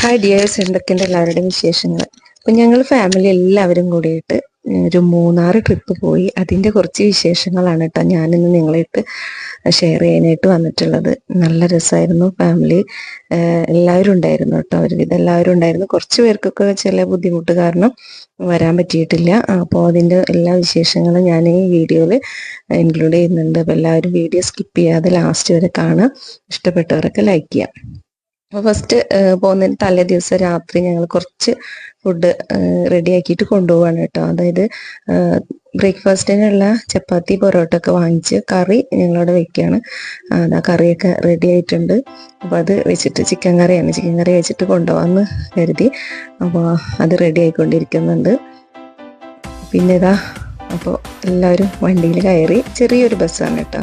Hi dears, എന്തൊക്കെയുണ്ട് എല്ലാവരുടെയും വിശേഷങ്ങൾ? അപ്പം ഞങ്ങൾ ഫാമിലി എല്ലാവരും കൂടിയിട്ട് ഒരു മൂന്നാർ ട്രിപ്പ് പോയി. അതിൻ്റെ കുറച്ച് വിശേഷങ്ങളാണ് കേട്ടോ ഞാനിന്ന് നിങ്ങളായിട്ട് ഷെയർ ചെയ്യാനായിട്ട് വന്നിട്ടുള്ളത്. നല്ല രസമായിരുന്നു. ഫാമിലി എല്ലാവരും ഉണ്ടായിരുന്നു കേട്ടോ. ഒരുവിധം എല്ലാവരും ഉണ്ടായിരുന്നു. കുറച്ച് പേർക്കൊക്കെ ചില ബുദ്ധിമുട്ട് കാരണം വരാൻ പറ്റിയിട്ടില്ല. അപ്പോൾ അതിൻ്റെ എല്ലാ വിശേഷങ്ങളും ഞാൻ ഈ വീഡിയോയിൽ ഇൻക്ലൂഡ് ചെയ്യുന്നുണ്ട്. അപ്പോൾ എല്ലാവരും വീഡിയോ സ്കിപ്പ് ചെയ്യാതെ ലാസ്റ്റ് വരെ കാണുക. ഇഷ്ടപ്പെട്ടവരൊക്കെ ലൈക്ക് ചെയ്യാം. അപ്പോൾ ഫസ്റ്റ് പോകുന്നതിന് തലേ ദിവസം രാത്രി ഞങ്ങൾ കുറച്ച് ഫുഡ് റെഡിയാക്കിയിട്ട് കൊണ്ടുപോവാണ് കേട്ടോ. അതായത് ബ്രേക്ക്ഫാസ്റ്റിനുള്ള ചപ്പാത്തി പൊറോട്ട ഒക്കെ വാങ്ങിച്ച് കറി ഞങ്ങളവിടെ വെക്കുകയാണ്. ആ കറിയൊക്കെ റെഡി ആയിട്ടുണ്ട്. അപ്പോൾ അത് വെച്ചിട്ട് ചിക്കൻ കറി വെച്ചിട്ട് കൊണ്ടുപോകാമെന്ന് കരുതി. അപ്പോൾ അത് റെഡി ആയിക്കൊണ്ടിരിക്കുന്നുണ്ട്. പിന്നെ ഇതാ അപ്പോൾ എല്ലാവരും വണ്ടിയിൽ കയറി. ചെറിയൊരു ബസ്സാണ് കേട്ടോ.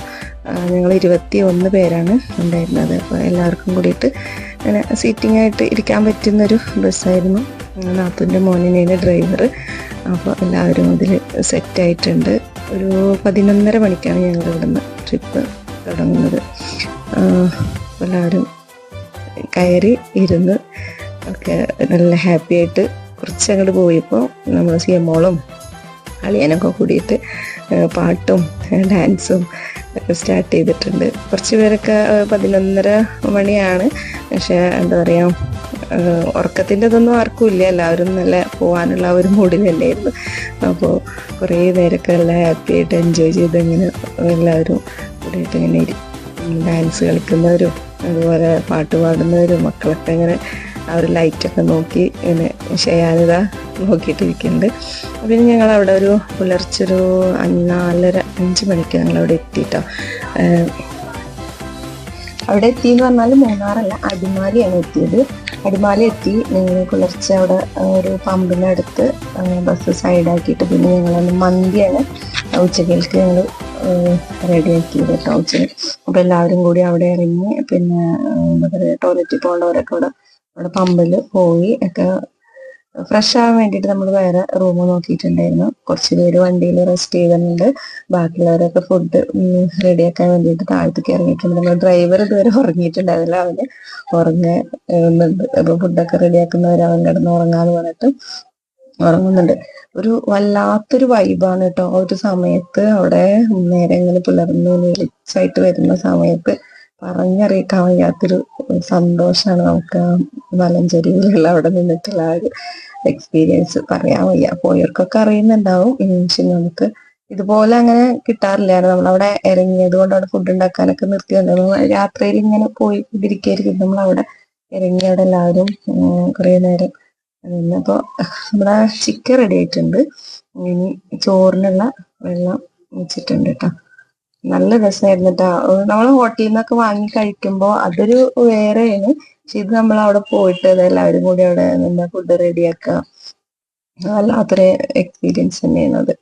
ഞങ്ങൾ 21 പേരാണ് ഉണ്ടായിരുന്നത്. അപ്പോൾ എല്ലാവർക്കും കൂടിയിട്ട് അങ്ങനെ സീറ്റിംഗ് ആയിട്ട് ഇരിക്കാൻ പറ്റുന്നൊരു ബസ്സായിരുന്നു. നാത്തൂൻ്റെ മോനിനെയാണ് ഡ്രൈവർ. അപ്പോൾ എല്ലാവരും അതിൽ സെറ്റായിട്ടുണ്ട്. ഒരു 11:30 മണിക്കാണ് ഞങ്ങൾ ഇവിടുന്ന് ട്രിപ്പ് തുടങ്ങുന്നത്. എല്ലാവരും കയറി ഇരുന്ന് ഒക്കെ നല്ല ഹാപ്പി ആയിട്ട് കുറച്ച് അങ്ങോട്ട് പോയപ്പോൾ നമ്മൾ സിയമോളും അളിയനൊക്കെ കൂടിയിട്ട് പാട്ടും ഡാൻസും ഒക്കെ സ്റ്റാർട്ട് ചെയ്തിട്ടുണ്ട്. കുറച്ച് പേരൊക്കെ 11:30 മണിയാണ്. പക്ഷേ എന്താ പറയുക, ഉറക്കത്തിൻ്റെ ഇതൊന്നും ആർക്കും ഇല്ല. എല്ലാവരും നല്ല പോകാനുള്ള ഒരു മൂഡിൽ തന്നെയായിരുന്നു. അപ്പോൾ കുറേ നേരമൊക്കെ നല്ല ഹാപ്പി ആയിട്ട് എൻജോയ് ചെയ്ത് ഇങ്ങനെ എല്ലാവരും കൂടിയിട്ട് ഇങ്ങനെ ഡാൻസ് കളിക്കുന്നവരും അതുപോലെ പാട്ട് പാടുന്നവരും മക്കളൊക്കെ ഇങ്ങനെ ആ ഒരു ലൈറ്റൊക്കെ നോക്കി ഇങ്ങനെ ഷെയാനിത നോക്കിയിട്ടിരിക്കുന്നുണ്ട്. പിന്നെ ഞങ്ങളവിടെ ഒരു പുലർച്ചെ ഒരു 4:30-5 മണിക്ക് ഞങ്ങളവിടെ എത്തിയിട്ടോ. അവിടെ എത്തിയെന്ന് പറഞ്ഞാൽ മൂന്നാറല്ല, അടിമാലിയാണ് എത്തിയത്. അടിമാലി എത്തി ഞങ്ങൾ പുലർച്ചെ അവിടെ ഒരു പമ്പിനടുത്ത് ബസ് സൈഡാക്കിയിട്ട് പിന്നെ ഞങ്ങളൊന്ന് മന്തിയാണ് ഉച്ചക്കേൾക്ക് ഞങ്ങൾ റെഡിയാക്കിയത് കേട്ടോ ഉച്ചക്ക്. അപ്പോൾ എല്ലാവരും കൂടി അവിടെ ഇറങ്ങി പിന്നെ എന്താ പറയുക, ടോയ്ലറ്റിൽ പോകേണ്ടവരൊക്കെ അവിടെ പമ്പിൽ പോയി ഒക്കെ ഫ്രഷ് ആവാൻ വേണ്ടിയിട്ട് നമ്മൾ വേറെ റൂം നോക്കിയിട്ടുണ്ടായിരുന്നു. കുറച്ച് പേര് വണ്ടിയിൽ റെസ്റ്റ് ചെയ്തിട്ടുണ്ട്. ബാക്കിയുള്ളവരൊക്കെ ഫുഡ് റെഡിയാക്കാൻ വേണ്ടിയിട്ട് താഴത്തേക്ക് ഇറങ്ങിയിട്ടുണ്ട്. നമ്മൾ ഡ്രൈവർ ഇതുവരെ ഉറങ്ങിയിട്ടുണ്ടായിരുന്നില്ല. അവന് ഉറങ്ങുന്നുണ്ട്. അപ്പോൾ ഫുഡൊക്കെ റെഡിയാക്കുന്നവർ അവൻ കിടന്ന് ഉറങ്ങാന്ന് പറഞ്ഞിട്ട് ഉറങ്ങുന്നുണ്ട്. ഒരു വല്ലാത്തൊരു വൈബാണ് കേട്ടോ. ഒരു സമയത്ത് അവിടെ നേരെ ഇങ്ങനെ പുലർന്ന് വെളിച്ചായിട്ട് വരുന്ന സമയത്ത് പറഞ്ഞറിയിക്കാൻ വയ്യാത്തൊരു സന്തോഷമാണ് നമുക്ക് മലഞ്ചെരിവിലുള്ള അവിടെ നിന്നിട്ടുള്ള ആ ഒരു എക്സ്പീരിയൻസ് പറയാൻ വയ്യ. പോയവർക്കൊക്കെ അറിയുന്നുണ്ടാവും. പക്ഷെ നമുക്ക് ഇതുപോലെ അങ്ങനെ കിട്ടാറില്ലായിരുന്നു. നമ്മളവിടെ ഇറങ്ങിയത് കൊണ്ട് അവിടെ ഫുഡ് ഉണ്ടാക്കാനൊക്കെ നിർത്തിയിട്ടുണ്ടായിരുന്നു. രാത്രിയിൽ ഇങ്ങനെ പോയി ഇരിക്കായിരിക്കും. നമ്മളവിടെ ഇറങ്ങി അവിടെ എല്ലാവരും കുറേ നേരം നിന്നപ്പോൾ നമ്മുടെ ചിക്കൻ റെഡി ആയിട്ടുണ്ട്. ഇനി ചോറിനുള്ള വെള്ളം വെച്ചിട്ടുണ്ട് കേട്ടോ. നല്ല രസമായിരുന്നു കേട്ടോ. നമ്മൾ ഹോട്ടലിൽ നിന്നൊക്കെ വാങ്ങി കഴിക്കുമ്പോൾ അതൊരു വേറെയാണ്. പക്ഷെ ഇത് നമ്മൾ അവിടെ പോയിട്ട് എല്ലാവരും കൂടി അവിടെ നിന്ന് ഫുഡ് റെഡിയാക്കുക, വല്ലാത്തൊരു എക്സ്പീരിയൻസ് തന്നെയാണ് അത്.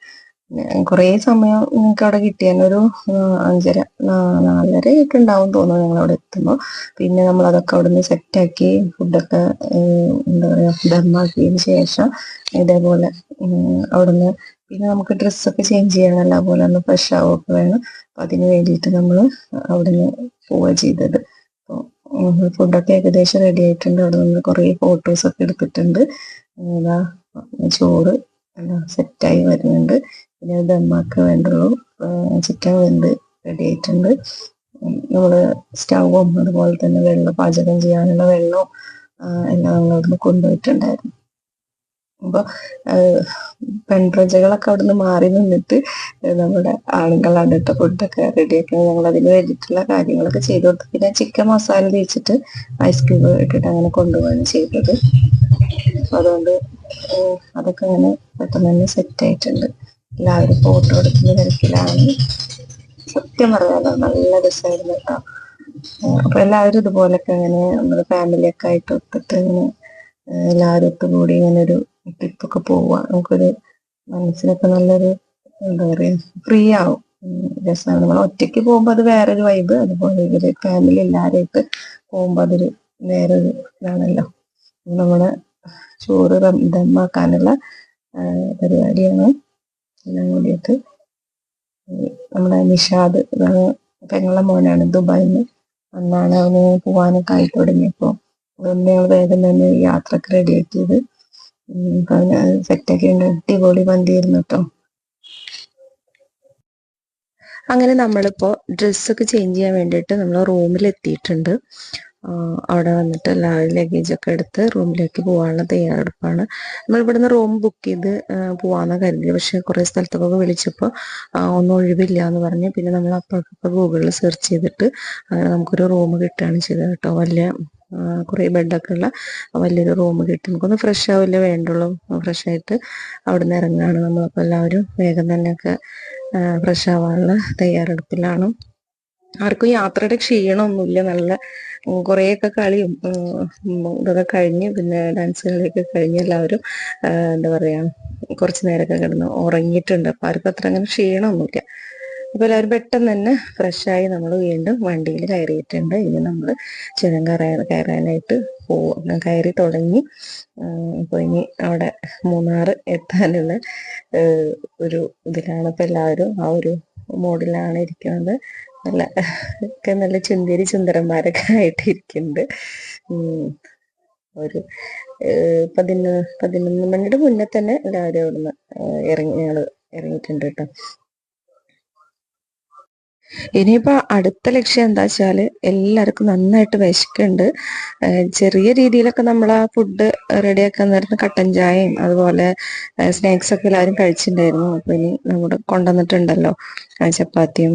കുറേ സമയം നിങ്ങൾക്ക് അവിടെ കിട്ടിയാൽ ഒരു 5:30-4:30 ഒക്കെ ഉണ്ടാവും തോന്നുന്നു ഞങ്ങൾ അവിടെ എത്തുമ്പോൾ. പിന്നെ നമ്മൾ അതൊക്കെ അവിടെ നിന്ന് സെറ്റാക്കി ഫുഡൊക്കെ എന്താ പറയുക ദമ്മാക്കിയതിന് ശേഷം ഇതേപോലെ അവിടുന്ന് പിന്നെ നമുക്ക് ഡ്രസ്സൊക്കെ ചേഞ്ച് ചെയ്യണം. അതുപോലെ ഒന്ന് ഫ്രഷ് ആവുകയൊക്കെ വേണം. അപ്പം അതിന് വേണ്ടിയിട്ട് നമ്മൾ അവിടുന്ന് പോവുക ചെയ്തത്. അപ്പോൾ ഫുഡൊക്കെ ഏകദേശം റെഡി ആയിട്ടുണ്ട്. അവിടെ നിന്ന് കുറേ ഫോട്ടോസൊക്കെ എടുത്തിട്ടുണ്ട്. ചോറ് എല്ലാം സെറ്റായി വരുന്നുണ്ട്. പിന്നെ ദമ്മാക്ക് വേണ്ടുള്ളൂ. ചിക്കൻ വെന്ത് റെഡി ആയിട്ടുണ്ട്. നമ്മൾ സ്റ്റൗവും അതുപോലെ തന്നെ വെള്ളം പാചകം ചെയ്യാനുള്ള വെള്ളവും എല്ലാം നമ്മൾ അവിടുന്ന് കൊണ്ടുപോയിട്ടുണ്ടായിരുന്നു. അപ്പോൾ പെൺപ്രജകളൊക്കെ അവിടുന്ന് മാറി നിന്നിട്ട് നമ്മുടെ ആണുങ്ങളാണ് കേട്ടോ ഫുഡൊക്കെ റെഡിയാക്കുന്നത്. ഞങ്ങൾ അതിന് വേണ്ടിയിട്ടുള്ള കാര്യങ്ങളൊക്കെ ചെയ്തു കൊടുത്തു. പിന്നെ ചിക്കൻ മസാല തേച്ചിട്ട് ഐസ് ക്യൂബ് ഇട്ടിട്ട് അങ്ങനെ കൊണ്ടുപോവാണ് ചെയ്തത്. അപ്പോൾ അതുകൊണ്ട് അതൊക്കെ അങ്ങനെ പെട്ടെന്ന് തന്നെ സെറ്റ് ആയിട്ടുണ്ട്. എല്ലാവരും ഫോട്ടോ എടുക്കുന്ന തിരക്കിലാണ്. സത്യം പറയാലോ നല്ല രസമായിരുന്നു കേട്ടോ. അപ്പൊ എല്ലാവരും ഇതുപോലൊക്കെ അങ്ങനെ നമ്മുടെ ഫാമിലിയൊക്കെ ആയിട്ട് ഒത്തിട്ട് ഇങ്ങനെ എല്ലാവരും ഒത്തുകൂടി ഇങ്ങനെ ഒരു ട്രിപ്പൊക്കെ പോവുക. നമുക്കൊരു മനസ്സിനൊക്കെ നല്ലൊരു എന്താ പറയുക ഫ്രീ ആവും, രസമാണ്. നമ്മൾ ഒറ്റയ്ക്ക് പോകുമ്പോൾ അത് വേറൊരു വൈബ്. അതുപോലെ ഇവര് ഫാമിലി എല്ലാവരുമായിട്ട് പോകുമ്പോൾ അതൊരു വേറൊരു ഇതാണല്ലോ. നമ്മുടെ ചോറ് ദമ്മാക്കാനുള്ള പരിപാടിയാണ്. എല്ലാം കൂടിയിട്ട് നമ്മുടെ നിഷാദ് പെങ്ങളെ മോനാണ്, ദുബായിൽ നിന്ന്. അന്നാണ് അവന് പോവാനൊക്കെ ആയി തുടങ്ങിയപ്പോൾ അതുകൊണ്ട് ഞങ്ങൾ വേഗം തന്നെ യാത്രക്ക് റെഡി ആക്കിയത്. അപ്പൊ സെറ്റാക്കി അടിപൊളി മന്തിയായിരുന്നു കേട്ടോ. അങ്ങനെ നമ്മളിപ്പോൾ ഡ്രസ്സൊക്കെ ചേഞ്ച് ചെയ്യാൻ വേണ്ടിയിട്ട് നമ്മൾ റൂമിൽ എത്തിയിട്ടുണ്ട്. അവിടെ വന്നിട്ട് എല്ലാവരും ലഗേജൊക്കെ എടുത്ത് റൂമിലേക്ക് പോകാനുള്ള തയ്യാറെടുപ്പാണ്. നമ്മൾ ഇവിടുന്ന് റൂം ബുക്ക് ചെയ്ത് പോകാമെന്ന് കരുതി. പക്ഷെ കുറേ സ്ഥലത്തൊക്കെ വിളിച്ചപ്പോൾ ഒന്നും ഒഴിവില്ല എന്ന് പറഞ്ഞ് പിന്നെ നമ്മൾ അപ്പോഴൊക്കെ ഗൂഗിളിൽ സെർച്ച് ചെയ്തിട്ട് നമുക്കൊരു റൂം കിട്ടുകയാണ് ചെയ്തത് കേട്ടോ. വലിയ കുറേ ബെഡൊക്കെ ഉള്ള വലിയൊരു റൂം കിട്ടി. നമുക്കൊന്ന് ഫ്രഷ് ആവില്ലേ വേണ്ടുള്ളൂ. ഫ്രഷായിട്ട് അവിടെ നിന്ന് ഇറങ്ങുകയാണ് നമ്മളപ്പോൾ എല്ലാവരും വേഗം തന്നെയൊക്കെ ഫ്രഷ് ആവാനുള്ള തയ്യാറെടുപ്പിലാണ്. ആർക്കും യാത്രയുടെ ക്ഷീണമൊന്നുമില്ല. നല്ല കുറേയൊക്കെ കളിയും ഇതൊക്കെ കഴിഞ്ഞ് പിന്നെ ഡാൻസ് കളിയൊക്കെ കഴിഞ്ഞ് എല്ലാവരും എന്താ പറയുക കുറച്ച് നേരമൊക്കെ കിടന്ന് ഉറങ്ങിയിട്ടുണ്ട്. അപ്പം ആർക്കും അത്ര അങ്ങനെ ക്ഷീണമൊന്നുമില്ല. അപ്പോൾ എല്ലാവരും പെട്ടെന്ന് തന്നെ ഫ്രഷായി നമ്മൾ വീണ്ടും വണ്ടിയിൽ കയറിയിട്ടുണ്ട്. ഇനി നമ്മൾ ചുരം കയറാനായിട്ട് കയറി തുടങ്ങി. അപ്പോൾ ഇനി അവിടെ മൂന്നാർ എത്താനുള്ള ഒരു ഇതിലാണ്. ഇപ്പം എല്ലാവരും ആ ഒരു മോഡിലാണ് ഇരിക്കുന്നത്. നല്ല ചുന്തിരി ചുന്ദരന്മാരൊക്കെ ആയിട്ട് ഇരിക്കുന്നുണ്ട്. ഒരു 11 മണിയുടെ മുന്നേ തന്നെ എല്ലാവരും അവിടുന്ന് ഞങ്ങൾ ഇറങ്ങിയിട്ടുണ്ട് കേട്ടോ. ഇനിയിപ്പോൾ അടുത്ത ലക്ഷ്യം എന്താ വെച്ചാൽ എല്ലാവർക്കും നന്നായിട്ട് വിശക്കുന്നുണ്ട്. ചെറിയ രീതിയിലൊക്കെ നമ്മൾ ആ ഫുഡ് റെഡിയാക്കാൻ നേരത്ത് കട്ടൻ ചായയും അതുപോലെ സ്നാക്സ് ഒക്കെ എല്ലാവരും കഴിച്ചിട്ടുണ്ടായിരുന്നു. അപ്പോൾ ഇനി നമ്മുടെ കൊണ്ടുവന്നിട്ടുണ്ടല്ലോ ചപ്പാത്തിയും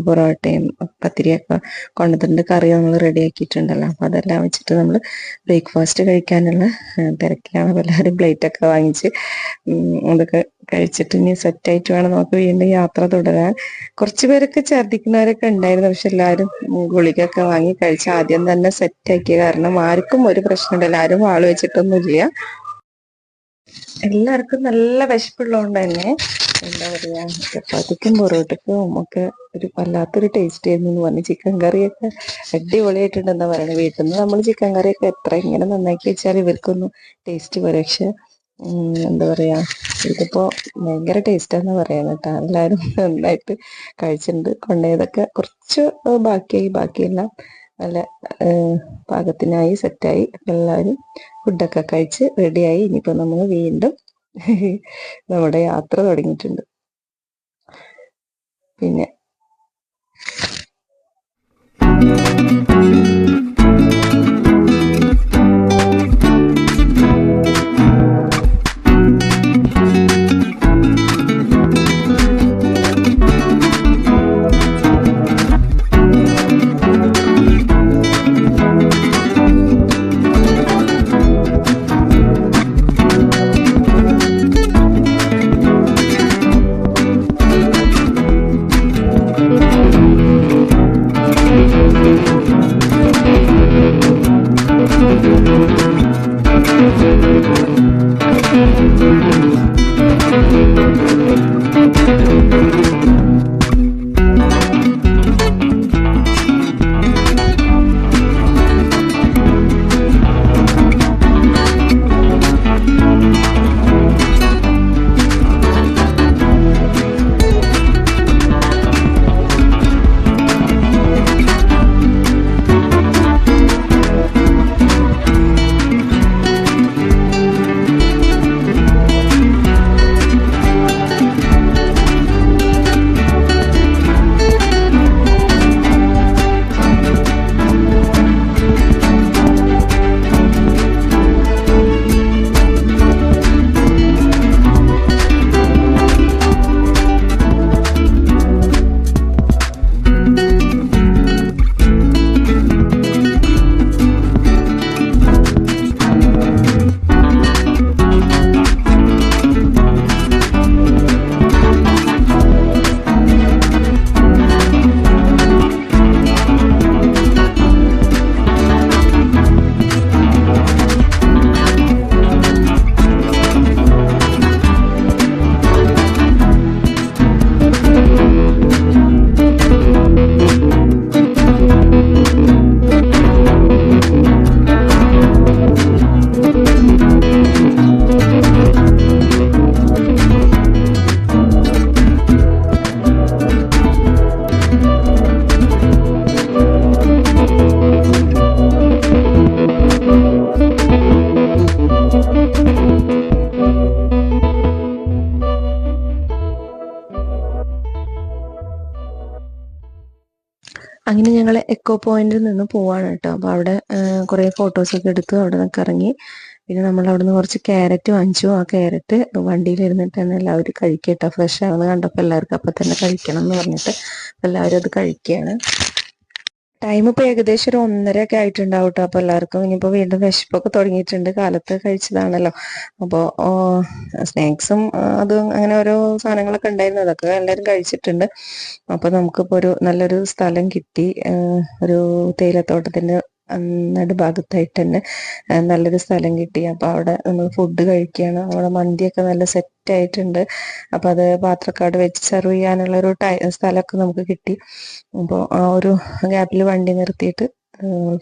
പൊറോട്ടയും പത്തിരിയൊക്കെ കൊണ്ടുവന്നിട്ടുണ്ട്. കറി നമ്മൾ റെഡിയാക്കിയിട്ടുണ്ടല്ലോ. അപ്പോൾ അതെല്ലാം വെച്ചിട്ട് നമ്മൾ ബ്രേക്ക്ഫാസ്റ്റ് കഴിക്കാനുള്ള തിരക്കിലാണ്. അപ്പോൾ എല്ലാവരും പ്ലേറ്റൊക്കെ വാങ്ങിച്ച് അതൊക്കെ കഴിച്ചിട്ട് ഇനി സെറ്റായിട്ട് വേണം നമുക്ക് വീണ്ടും യാത്ര തുടരാൻ. കുറച്ച് പേരൊക്കെ ഛർദ്ദിക്കുന്നവരൊക്കെ ഉണ്ടായിരുന്നു. പക്ഷെ എല്ലാവരും ഗുളികയൊക്കെ വാങ്ങി കഴിച്ച് ആദ്യം തന്നെ സെറ്റാക്കിയ കാരണം ആർക്കും ഒരു പ്രശ്നമില്ല. ആരും വാള് വെച്ചിട്ടൊന്നുമില്ല. എല്ലാവർക്കും നല്ല വിശപ്പുള്ളതുകൊണ്ട് തന്നെ എന്താ പറയാ ചപ്പാത്തിക്കും പൊറോട്ടയ്ക്കും ഒക്കെ ഒരു വല്ലാത്തൊരു ടേസ്റ്റ് ആയിരുന്നു എന്ന് പറഞ്ഞു. ചിക്കൻ കറിയൊക്കെ അടിപൊളിയായിട്ടുണ്ടെന്നാ പറയുന്നത്. വീട്ടിൽ നിന്ന് നമ്മൾ ചിക്കൻ കറിയൊക്കെ എത്ര ഇങ്ങനെ നന്നാക്കി വെച്ചാൽ ഇവർക്കൊന്നും ടേസ്റ്റ് വരും. പക്ഷെ എന്താ പറയാ ഇതിപ്പോ ഭയങ്കര ടേസ്റ്റാന്ന് പറയുന്നത് കേട്ടോ. എല്ലാവരും നന്നായിട്ട് കഴിച്ചിട്ടുണ്ട്. കൊണ്ടുപോയതൊക്കെ കുറച്ച് ബാക്കിയെല്ലാം നല്ല പാകത്തിനായി സെറ്റായി. എല്ലാവരും ഫുഡൊക്കെ കഴിച്ച് റെഡിയായി. ഇനിയിപ്പോൾ നമ്മൾ വീണ്ടും നമ്മുടെ യാത്ര തുടങ്ങിയിട്ടുണ്ട്. പിന്നെ അങ്ങനെ ഞങ്ങൾ എക്കോ പോയിന്റിൽ നിന്ന് പോവാണ് കേട്ടോ. അപ്പോൾ അവിടെ കുറേ ഫോട്ടോസൊക്കെ എടുത്തു, അവിടെ നിന്നൊക്കെ ഇറങ്ങി. പിന്നെ നമ്മൾ അവിടെ നിന്ന് കുറച്ച് ക്യാരറ്റ് വാങ്ങിച്ചു. ആ ക്യാരറ്റ് വണ്ടിയിലിരുന്നിട്ട് തന്നെ എല്ലാവരും കഴിക്കട്ടോ. ഫ്രഷ് ആണെന്ന് കണ്ടപ്പോൾ എല്ലാവർക്കും അപ്പം തന്നെ കഴിക്കണം എന്ന് പറഞ്ഞിട്ട് എല്ലാവരും അത് കഴിക്കുകയാണ്. ടൈം ഇപ്പോൾ ഏകദേശം ഒരു 1:30 ഒക്കെ ആയിട്ടുണ്ടാവും കേട്ടോ. അപ്പോൾ എല്ലാവർക്കും ഇനിയിപ്പോൾ വീണ്ടും വിശപ്പൊക്കെ തുടങ്ങിയിട്ടുണ്ട്. കാലത്ത് കഴിച്ചതാണല്ലോ. അപ്പോൾ സ്നാക്സും അതും അങ്ങനെ ഓരോ സാധനങ്ങളൊക്കെ ഉണ്ടായിരുന്നു, അതൊക്കെ എല്ലാവരും കഴിച്ചിട്ടുണ്ട്. അപ്പോൾ നമുക്കിപ്പോൾ ഒരു നല്ലൊരു സ്ഥലം കിട്ടി. ഒരു തേയിലത്തോട്ടത്തിൻ്റെ നടുഭാഗത്തായിട്ട് തന്നെ നല്ലൊരു സ്ഥലം കിട്ടി. അപ്പോൾ അവിടെ നമ്മൾ ഫുഡ് കഴിക്കുകയാണ്. അവിടെ മന്തിയൊക്കെ നല്ല സെറ്റ് ആയിട്ടുണ്ട്. അപ്പോൾ അത് പാത്രക്കാട് വെച്ച് സെർവ് ചെയ്യാനുള്ള ഒരു സ്ഥലമൊക്കെ നമുക്ക് കിട്ടി. അപ്പോൾ ആ ഒരു ഗ്യാപ്പിൽ വണ്ടി നിർത്തിയിട്ട്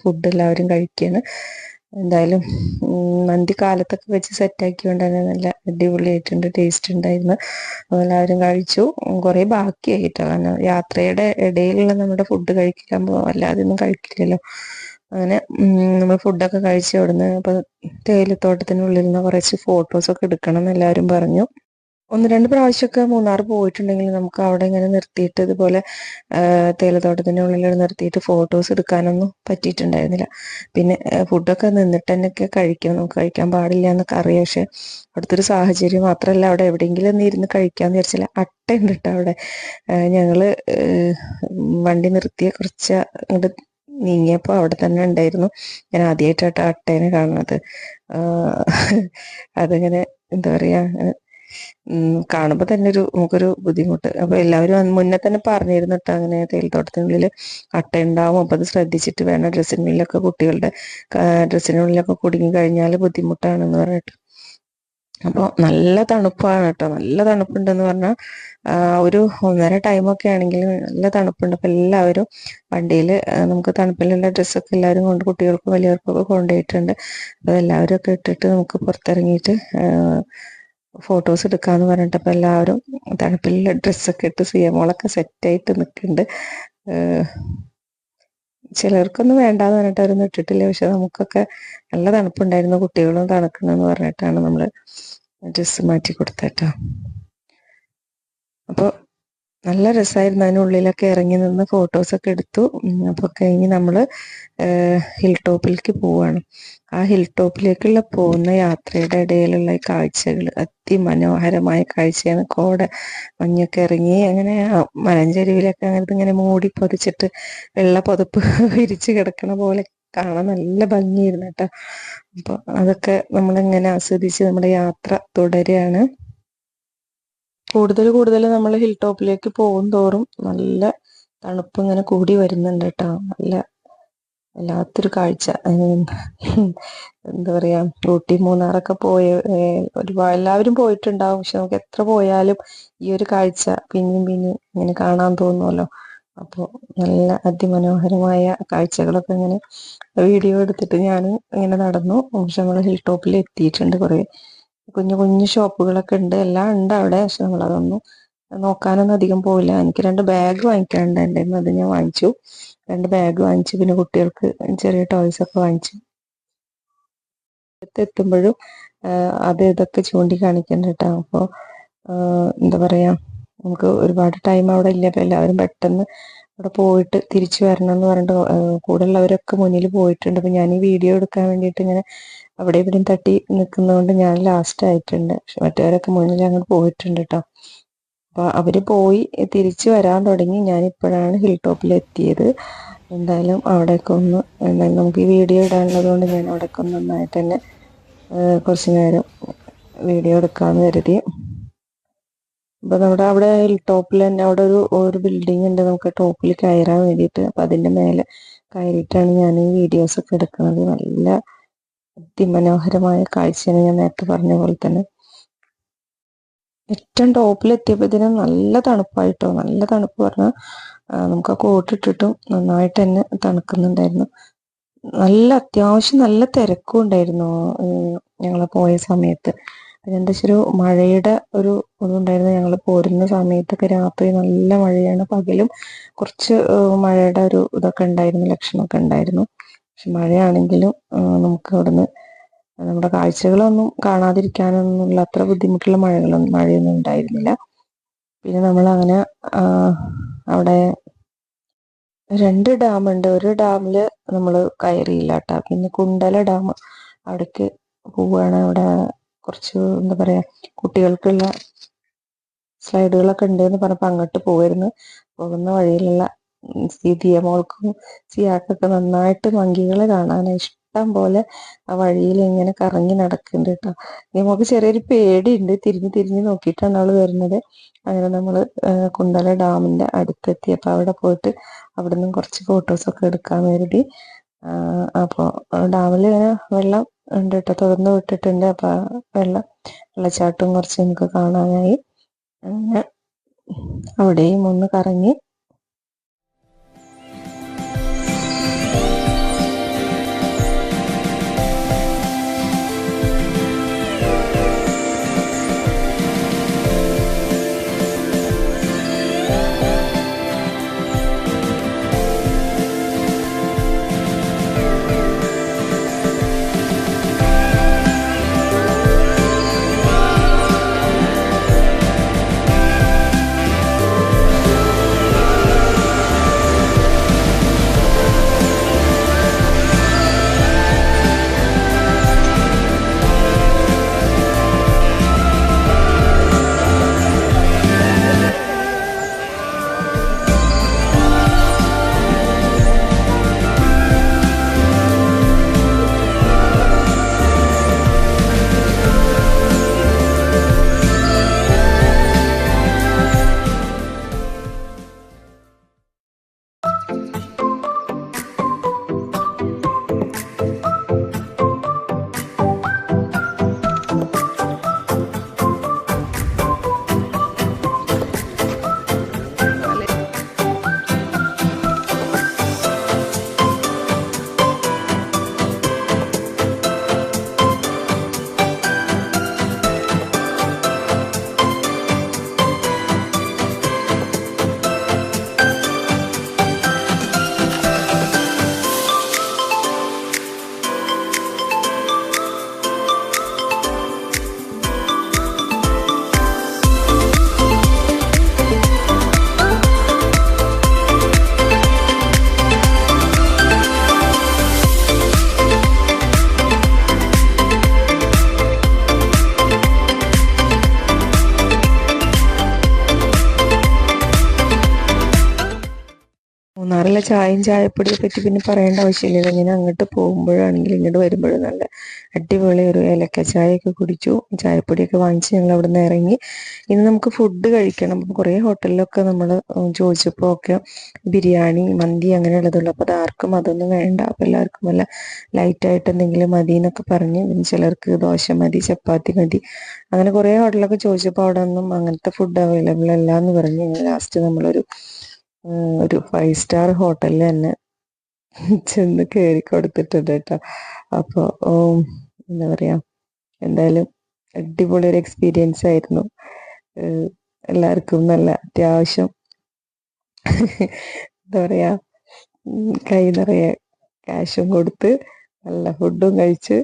ഫുഡ് എല്ലാവരും കഴിക്കുകയാണ്. എന്തായാലും മന്തി കാലത്തൊക്കെ വെച്ച് സെറ്റാക്കിക്കൊണ്ട് തന്നെ നല്ല അടിപൊളിയായിട്ടുണ്ട്, ടേസ്റ്റ് ഉണ്ടായിരുന്നു. എല്ലാവരും കഴിച്ചു. കുറേ ബാക്കിയായിട്ടോ, കാരണം യാത്രയുടെ ഇടയിലുള്ള നമ്മുടെ ഫുഡ് കഴിക്കുമ്പോൾ അല്ലാതെ ഒന്നും കഴിക്കില്ലല്ലോ. അങ്ങനെ നമ്മൾ ഫുഡൊക്കെ കഴിച്ചു അവിടുന്ന്. അപ്പോൾ തേയിലത്തോട്ടത്തിനുള്ളിൽ നിന്ന് കുറച്ച് ഫോട്ടോസൊക്കെ എടുക്കണം എന്ന് എല്ലാവരും പറഞ്ഞു. 1-2 പ്രാവശ്യമൊക്കെ മൂന്നാർ പോയിട്ടുണ്ടെങ്കിൽ നമുക്ക് അവിടെ ഇങ്ങനെ നിർത്തിയിട്ട് ഇതുപോലെ തേയിലത്തോട്ടത്തിൻ്റെ ഉള്ളിൽ നിർത്തിയിട്ട് ഫോട്ടോസ് എടുക്കാനൊന്നും പറ്റിയിട്ടുണ്ടായിരുന്നില്ല. പിന്നെ ഫുഡൊക്കെ നിന്നിട്ട് തന്നെയൊക്കെ കഴിക്കണം, നമുക്ക് കഴിക്കാൻ പാടില്ല എന്നൊക്കെ അറിയാം. പക്ഷെ അവിടുത്തെ ഒരു സാഹചര്യം മാത്രമല്ല, അവിടെ എവിടെയെങ്കിലും ഒന്ന് ഇരുന്ന് കഴിക്കാമെന്ന് വിചാരിച്ചില്ല. അട്ട ഉണ്ട് കേട്ടോ അവിടെ. ഞങ്ങൾ വണ്ടി നിർത്തിയ കുറച്ച് അങ്ങോട്ട് നീങ്ങിയപ്പോൾ അവിടെ തന്നെ ഉണ്ടായിരുന്നു. ഞാൻ ആദ്യമായിട്ടാട്ടോ അട്ടേനെ കാണുന്നത്. അതിങ്ങനെ എന്താ പറയുക, കാണുമ്പോൾ തന്നെ നമുക്കൊരു ബുദ്ധിമുട്ട്. അപ്പോൾ എല്ലാവരും മുന്നേ തന്നെ പറഞ്ഞിരുന്നു കേട്ടോ, അങ്ങനെ തേയിലത്തോട്ടത്തിനുള്ളിൽ അട്ട ഉണ്ടാവും, അപ്പോൾ അത് ശ്രദ്ധിച്ചിട്ട് വേണം. ഡ്രസ്സിനുള്ളിലൊക്കെ കുട്ടികളുടെ ഡ്രസ്സിനുള്ളിലൊക്കെ കുടുങ്ങി കഴിഞ്ഞാൽ ബുദ്ധിമുട്ടാണെന്ന് പറഞ്ഞിട്ട്. അപ്പോൾ നല്ല തണുപ്പാണ് കേട്ടോ, നല്ല തണുപ്പുണ്ടെന്ന് പറഞ്ഞാൽ ഒരു 1:30 ടൈമൊക്കെ ആണെങ്കിൽ നല്ല തണുപ്പുണ്ട്. അപ്പോൾ എല്ലാവരും വണ്ടിയിൽ നമുക്ക് തണുപ്പിലുള്ള ഡ്രസ്സൊക്കെ എല്ലാവരും കൊണ്ട്, കുട്ടികൾക്കും വലിയവർക്കൊക്കെ കൊണ്ടുപോയിട്ടുണ്ട്. അപ്പോൾ എല്ലാവരും ഒക്കെ ഇട്ടിട്ട് നമുക്ക് പുറത്തിറങ്ങിയിട്ട് ഫോട്ടോസ് എടുക്കാന്ന് പറഞ്ഞിട്ട് അപ്പോൾ എല്ലാവരും തണുപ്പിലുള്ള ഡ്രസ്സൊക്കെ ഇട്ട് സിയമോളൊക്കെ സെറ്റായിട്ട് നിൽക്കുന്നുണ്ട്. ചിലർക്കൊന്നും വേണ്ടാന്ന് പറഞ്ഞിട്ട് അവരൊന്നും ഇട്ടിട്ടില്ല. പക്ഷെ നമുക്കൊക്കെ നല്ല തണുപ്പുണ്ടായിരുന്നു, കുട്ടികളും തണുക്കണമെന്ന് പറഞ്ഞിട്ടാണ് നമ്മൾ ഡ്രസ്സ് മാറ്റി കൊടുത്തേട്ടോ. അപ്പോൾ നല്ല രസമായിരുന്നു. അതിനുള്ളിലൊക്കെ ഇറങ്ങി നിന്ന് ഫോട്ടോസൊക്കെ എടുത്തു. അപ്പോൾ കഴിഞ്ഞ് നമ്മൾ ഹിൽ ടോപ്പിലേക്ക് പോവുകയാണ്. ആ ഹിൽ ടോപ്പിലേക്കുള്ള പോകുന്ന യാത്രയുടെ ഇടയിലുള്ള കാഴ്ചകൾ അതിമനോഹരമായ കാഴ്ചയാണ്. കോട മഞ്ഞൊക്കെ ഇറങ്ങി അങ്ങനെ മലഞ്ചെരുവിലൊക്കെ അങ്ങനത്തെ ഇങ്ങനെ മൂടി പൊതിച്ചിട്ട് വെള്ള പുതപ്പ് വിരിച്ച് കിടക്കണ പോലെ കാണാൻ നല്ല ഭംഗിയായിരുന്നു കേട്ടോ. അപ്പോൾ അതൊക്കെ നമ്മളിങ്ങനെ ആസ്വദിച്ച് നമ്മുടെ യാത്ര തുടരുകയാണ്. കൂടുതൽ നമ്മൾ ഹിൽ ടോപ്പിലേക്ക് പോകും തോറും നല്ല തണുപ്പ് ഇങ്ങനെ കൂടി വരുന്നുണ്ട് കേട്ടോ. നല്ല വല്ലാത്തൊരു കാഴ്ച. എന്താ പറയാ, ഊട്ടി മൂന്നാറൊക്കെ ഒരുപാട് എല്ലാവരും പോയിട്ടുണ്ടാവും. പക്ഷെ നമുക്ക് എത്ര പോയാലും ഈ ഒരു കാഴ്ച പിന്നെയും ഇങ്ങനെ കാണാൻ തോന്നുമല്ലോ. അപ്പോൾ നല്ല അതിമനോഹരമായ കാഴ്ചകളൊക്കെ ഇങ്ങനെ വീഡിയോ എടുത്തിട്ട് ഞാൻ ഇങ്ങനെ നടന്നു. പക്ഷെ നമ്മൾ ഹിൽ ടോപ്പിൽ എത്തിയിട്ടുണ്ട്. കുറേ കുഞ്ഞു കുഞ്ഞു ഷോപ്പുകളൊക്കെ ഉണ്ട്, എല്ലാം ഉണ്ട് അവിടെ. പക്ഷെ നമ്മളതൊന്നും നോക്കാനൊന്നും അധികം പോയില്ല. എനിക്ക് 2 ബാഗ് വാങ്ങിക്കാനുണ്ടായിരുന്നു, അത് ഞാൻ വാങ്ങിച്ചു. 2 ബാഗ് വാങ്ങിച്ചു. പിന്നെ കുട്ടികൾക്ക് ചെറിയ ടോയ്സ് ഒക്കെ വാങ്ങിച്ചു. എത്തുമ്പോഴും അത് ഇതൊക്കെ ചൂണ്ടിക്കാണിക്കുന്നുണ്ട് കേട്ടോ. അപ്പോൾ എന്താ പറയാ, നമുക്ക് ഒരുപാട് ടൈം അവിടെ ഇല്ല. അപ്പോൾ എല്ലാവരും പെട്ടെന്ന് അവിടെ പോയിട്ട് തിരിച്ചു വരണം എന്ന് പറഞ്ഞിട്ട് കൂടെ ഉള്ളവരൊക്കെ മുന്നിൽ പോയിട്ടുണ്ട്. അപ്പം ഞാൻ ഈ വീഡിയോ എടുക്കാൻ വേണ്ടിയിട്ട് ഇങ്ങനെ അവിടെ ഇവിടെയും തട്ടി നിൽക്കുന്നതുകൊണ്ട് ഞാൻ ലാസ്റ്റ് ആയിട്ടുണ്ട്. പക്ഷെ മറ്റവരൊക്കെ മുന്നിൽ അങ്ങോട്ട് പോയിട്ടുണ്ട് കേട്ടോ. അപ്പോൾ അവർ പോയി തിരിച്ചു വരാൻ തുടങ്ങി. ഞാനിപ്പോഴാണ് ഹിൽ ടോപ്പിൽ എത്തിയത്. എന്തായാലും അവിടേക്ക് ഒന്ന് എന്തായാലും നമുക്ക് ഈ വീഡിയോ ഇടാനുള്ളത് കൊണ്ട് ഞാൻ അവിടേക്ക് ഒന്ന് നന്നായിട്ട് തന്നെ കുറച്ച് നേരം വീഡിയോ എടുക്കാമെന്ന് കരുതി. അപ്പോൾ നമ്മുടെ അവിടെ ഹിൽ ടോപ്പിൽ തന്നെ അവിടെ ഒരു ബിൽഡിംഗ് ഉണ്ട് നമുക്ക് ടോപ്പിൽ കയറാൻ വേണ്ടിയിട്ട്. അപ്പം അതിൻ്റെ മേലെ കയറിയിട്ടാണ് ഞാൻ ഈ വീഡിയോസൊക്കെ എടുക്കുന്നത്. നല്ല അതിമനോഹരമായ കാഴ്ചയാണ്, ഞാൻ നേരത്തെ പറഞ്ഞ പോലെ തന്നെ. ഏറ്റവും ടോപ്പിലെത്തിയപ്പോഴത്തേനും നല്ല തണുപ്പായിട്ടോ. നല്ല തണുപ്പ് പറഞ്ഞാൽ നമുക്ക് ആ കോട്ടിട്ടിട്ടും നന്നായിട്ട് തന്നെ തണുക്കുന്നുണ്ടായിരുന്നു. അത്യാവശ്യം നല്ല തിരക്കും ഉണ്ടായിരുന്നു ഞങ്ങൾ പോയ സമയത്ത്. പിന്നെ എന്താ വെച്ചാൽ മഴയുടെ ഒരു ഇതുണ്ടായിരുന്നു. ഞങ്ങൾ പോരുന്ന സമയത്തൊക്കെ രാത്രി നല്ല മഴയാണ്, പകലും കുറച്ച് മഴയുടെ ഒരു ഇതൊക്കെ ഉണ്ടായിരുന്നു, ലക്ഷണമൊക്കെ ഉണ്ടായിരുന്നു. പക്ഷെ മഴയാണെങ്കിലും നമുക്ക് അവിടുന്ന് നമ്മുടെ കാഴ്ചകളൊന്നും കാണാതിരിക്കാനൊന്നുള്ള അത്ര ബുദ്ധിമുട്ടുള്ള മഴയൊന്നും ഉണ്ടായിരുന്നില്ല. പിന്നെ നമ്മൾ അങ്ങനെ അവിടെ 2 ഡാമുണ്ട്. ഒരു ഡാമില് നമ്മൾ കയറിയില്ല കേട്ടോ. പിന്നെ കുണ്ടല ഡാം അവിടേക്ക് പോവുകയാണ്. അവിടെ കുറച്ച് എന്താ പറയാ കുട്ടികൾക്കുള്ള സ്ലൈഡുകളൊക്കെ ഉണ്ട് എന്ന് പറഞ്ഞപ്പോൾ അങ്ങോട്ട് പോയിരുന്നു. പോകുന്ന വഴിയിലുള്ള മോൾക്കും സിയാക്കൊക്കെ നന്നായിട്ട് മങ്കികളെ കാണാനാണ് ഇഷ്ടം പോലെ ആ വഴിയിൽ ഇങ്ങനെ കറങ്ങി നടക്കുന്നുണ്ട് കേട്ടോ. നമുക്ക് ചെറിയൊരു പേടിയുണ്ട്, തിരിഞ്ഞ് തിരിഞ്ഞ് നോക്കിയിട്ടാണ് അവള് വരുന്നത്. അങ്ങനെ നമ്മൾ കുണ്ടല ഡാമിന്റെ അടുത്തെത്തിയപ്പോൾ അവിടെ പോയിട്ട് അവിടെ നിന്നും കുറച്ച് ഫോട്ടോസൊക്കെ എടുക്കാൻ കരുതി. അപ്പോൾ ഡാമിൽ ഇങ്ങനെ വെള്ളം ഉണ്ട് കേട്ടോ, തുറന്ന് വിട്ടിട്ടുണ്ട്. അപ്പൊ വെള്ളച്ചാട്ടവും കുറച്ച് നമുക്ക് കാണാനായി. അങ്ങനെ അവിടെയും ഒന്ന് കറങ്ങി. മൂന്നാറിലെ ചായയും ചായപ്പൊടിയെ പറ്റി പിന്നെ പറയേണ്ട ആവശ്യമില്ല. ഇങ്ങനെ അങ്ങോട്ട് പോകുമ്പോഴാണെങ്കിലും ഇങ്ങോട്ട് വരുമ്പോഴും നല്ല അടിപൊളി ഒരു ഏലക്ക ചായയൊക്കെ കുടിച്ചു. ചായപ്പൊടിയൊക്കെ വാങ്ങിച്ച് ഞങ്ങൾ അവിടെ നിന്ന് ഇറങ്ങി. ഇനി നമുക്ക് ഫുഡ് കഴിക്കണം. അപ്പം കുറേ ഹോട്ടലിലൊക്കെ നമ്മൾ ചോദിച്ചപ്പോൾ ഒക്കെ ബിരിയാണി, മന്തി അങ്ങനെയുള്ളതുള്ളൂ. അപ്പോൾ അതാർക്കും അതൊന്നും വേണ്ട. അപ്പോൾ എല്ലാവർക്കും വല്ല ലൈറ്റായിട്ട് എന്തെങ്കിലും മതി എന്നൊക്കെ പറഞ്ഞ്, പിന്നെ ചിലർക്ക് ദോശ മതി, ചപ്പാത്തി മതി, അങ്ങനെ കുറേ ഹോട്ടലൊക്കെ ചോദിച്ചപ്പോൾ അവിടെ ഒന്നും അങ്ങനത്തെ ഫുഡ് അവൈലബിൾ അല്ല എന്ന് പറഞ്ഞ് ലാസ്റ്റ് നമ്മളൊരു 5 സ്റ്റാർ ഹോട്ടലിൽ തന്നെ ചെന്ന് കയറി കൊടുത്തിട്ടുണ്ട് കേട്ടോ. അപ്പോൾ എന്താ പറയാ, എന്തായാലും അടിപൊളി ഒരു എക്സ്പീരിയൻസ് ആയിരുന്നു. എല്ലാവർക്കും നല്ല അത്യാവശ്യം എന്താ പറയാ കൈ നിറയെ ക്യാഷും കൊടുത്ത് നല്ല ഫുഡും കഴിച്ച്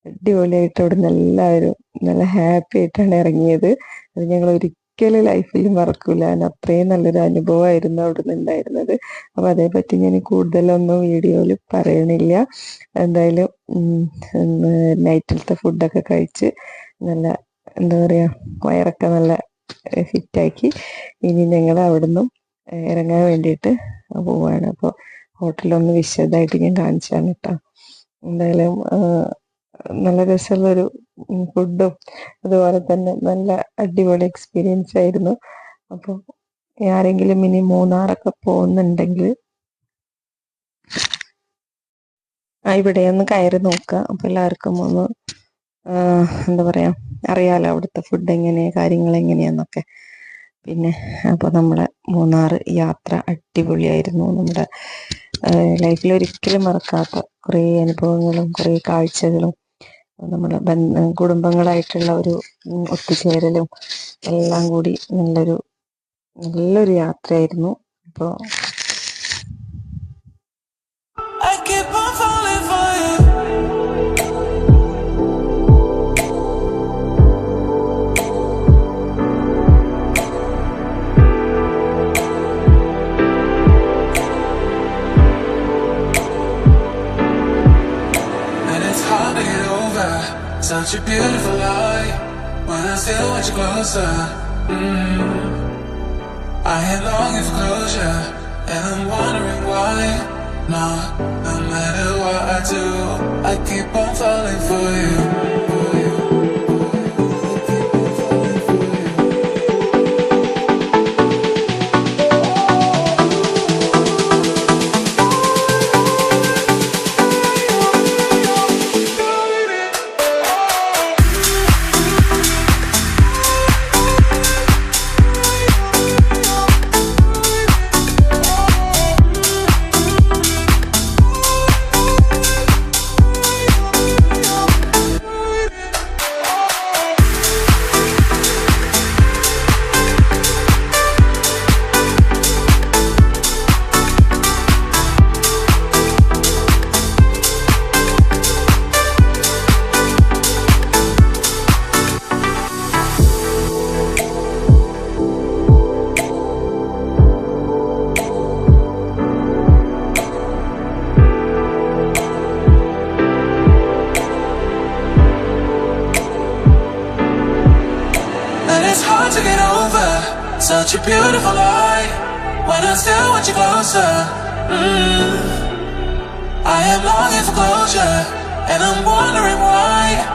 അടിപൊളിയായിട്ട് അവിടെ നിന്ന് എല്ലാവരും നല്ല ഹാപ്പി ആയിട്ടാണ് ഇറങ്ങിയത്. അത് ഞങ്ങൾ ഒരിക്കലും ലൈഫിൽ മറക്കൂല. അത്രയും നല്ലൊരു അനുഭവമായിരുന്നു അവിടെ നിന്ന് ഉണ്ടായിരുന്നത്. അപ്പം അതേപറ്റി ഞാൻ കൂടുതലൊന്നും വീഡിയോയിൽ പറയണില്ല. എന്തായാലും നൈറ്റിലത്തെ ഫുഡൊക്കെ കഴിച്ച് നല്ല എന്താ പറയുക വയറൊക്കെ നല്ല ഫിറ്റാക്കി ഇനി ഞങ്ങൾ അവിടെ നിന്നും ഇറങ്ങാൻ വേണ്ടിയിട്ട് പോവാണ്. അപ്പോൾ ഹോട്ടലൊന്ന് വിശദമായിട്ട് ഞാൻ കാണിച്ചാണ് കേട്ടോ. എന്തായാലും നല്ല രസമുള്ളൊരു ഫുഡും അതുപോലെ തന്നെ നല്ല അടിപൊളി എക്സ്പീരിയൻസ് ആയിരുന്നു. അപ്പോൾ ആരെങ്കിലും ഇനി മൂന്നാറൊക്കെ പോകുന്നുണ്ടെങ്കിൽ ഇവിടെ ഒന്ന് കയറി നോക്കുക. അപ്പോൾ എല്ലാവർക്കും ഒന്ന് എന്താ പറയാ അറിയാലോ അവിടുത്തെ ഫുഡ് എങ്ങനെയാ, കാര്യങ്ങൾ എങ്ങനെയാന്നൊക്കെ. പിന്നെ അപ്പോൾ നമ്മുടെ മൂന്നാർ യാത്ര അടിപൊളിയായിരുന്നു. നമ്മുടെ ലൈഫിൽ ഒരിക്കലും മറക്കാത്ത കുറേ അനുഭവങ്ങളും കുറേ കാഴ്ചകളും നമ്മുടെ കുടുംബങ്ങളായിട്ടുള്ള ഒരു ഒത്തുചേരലും എല്ലാം കൂടി നല്ലൊരു യാത്രയായിരുന്നു. അപ്പോൾ over. Such a beautiful light when I still want you closer. I am longing for closure, and I'm wondering why. No matter what I do, I keep on falling for you. To get over such a beautiful light when I still want you closer. I am longing for closure, and I'm wondering why.